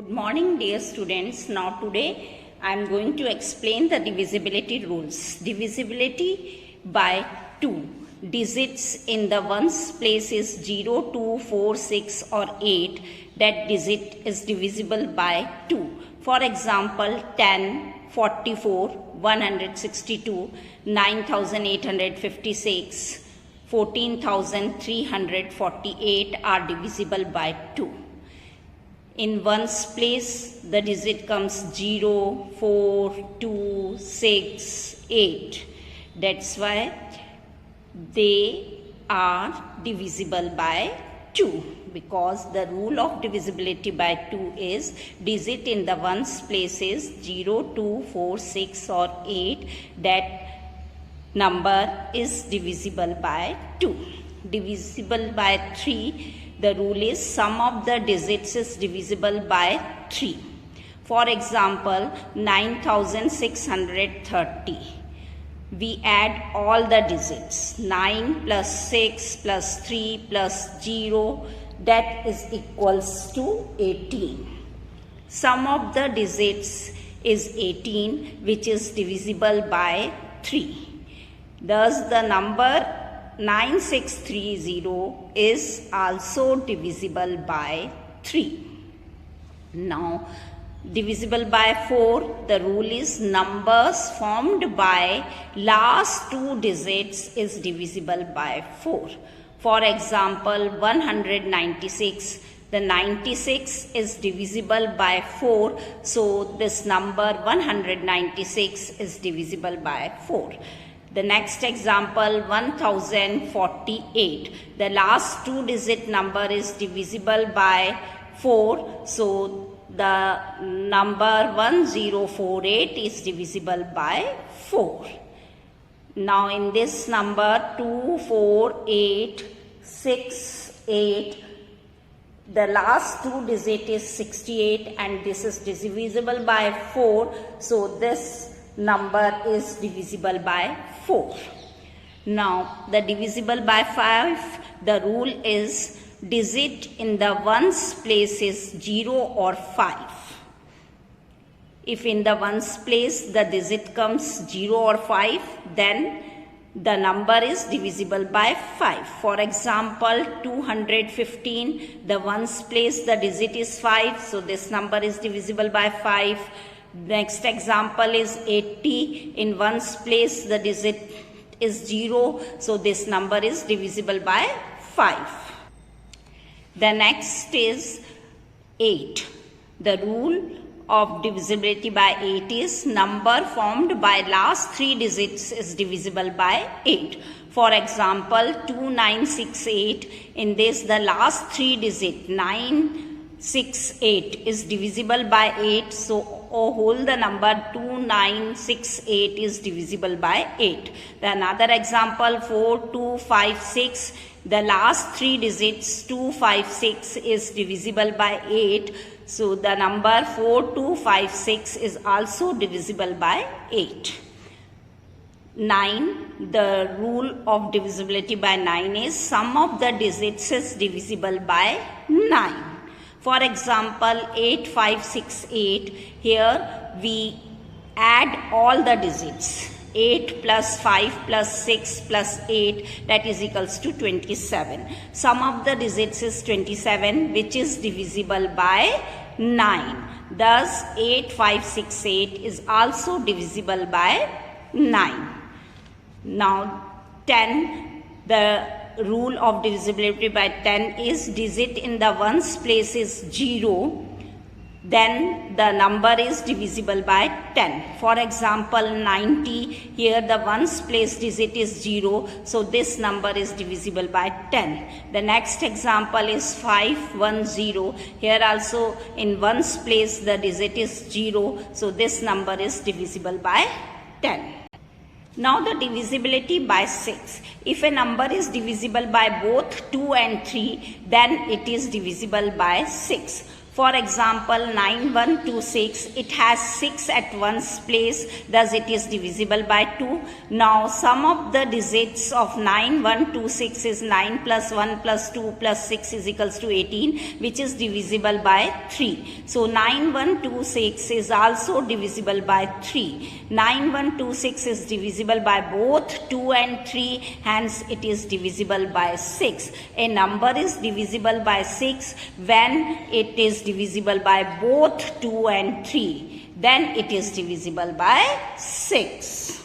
Good morning, dear students. Now today I am going to explain the divisibility rules. Divisibility by 2. Digits in the ones place is 0, 2, 4, 6 or 8. That digit is divisible by 2. For example, 10, 44, 162, 9856, 14,348 are divisible by 2. In ones place, the digit comes 0, 4, 2, 6, 8. That's why they are divisible by 2. Because the rule of divisibility by 2 is digit in the ones place is 0, 2, 4, 6 or 8. That number is divisible by 2. Divisible by 3. The rule is sum of the digits is divisible by 3. For example, 9630. We add all the digits. 9 plus 6 plus 3 plus 0. That is equals to 18. Sum of the digits is 18, which is divisible by 3. Thus, the number 9630 is also divisible by 3. Now, divisible by 4, the rule is numbers formed by last 2 digits is divisible by 4. For example, 196, the 96 is divisible by 4, so this number 196 is divisible by 4. The next example, 1048. The last 2 digit number is divisible by 4. So the number 1048 is divisible by 4. Now in this number 24868, the last 2 digit is 68 and this is divisible by 4. So this number is divisible by 4. Now the divisible by 5, the rule is digit in the ones place is 0 or 5. If in the ones place the digit comes 0 or 5, then the number is divisible by 5. For example, 215, the ones place the digit is 5, so this number is divisible by 5. Next example is 80. In ones place the digit is 0. So this number is divisible by 5. The next is 8. The rule of divisibility by 8 is number formed by last 3 digits is divisible by 8. For example, 2968. In this the last 3 digit 968 is divisible by 8. So whole the number 2968 is divisible by 8. Another example, 4256. The last 3 digits 256 is divisible by 8. So the number 4256 is also divisible by 8. 9. The rule of divisibility by 9 is sum of the digits is divisible by 9. For example, 8568, here we add all the digits. 8 plus 5 plus 6 plus 8, that is equals to 27. Sum of the digits is 27, which is divisible by 9. Thus, 8568 is also divisible by 9. Now, 10, the rule of divisibility by 10 is digit in the ones place is 0, then the number is divisible by 10. For example, 90, here the ones place digit is 0, so this number is divisible by 10. The next example is 510, here also in ones place the digit is 0, so this number is divisible by 10. Now the divisibility by 6. If a number is divisible by both 2 and 3, then it is divisible by 6. For example, 9126, it has 6 at one's place, thus it is divisible by 2. Now, sum of the digits of 9126 is 9 plus 1 plus 2 plus 6 is equals to 18, which is divisible by 3. So, 9126 is also divisible by 3. 9126 is divisible by both 2 and 3, hence it is divisible by 6. A number is divisible by 6 when it is divisible by both 2 and 3. Then it is divisible by 6.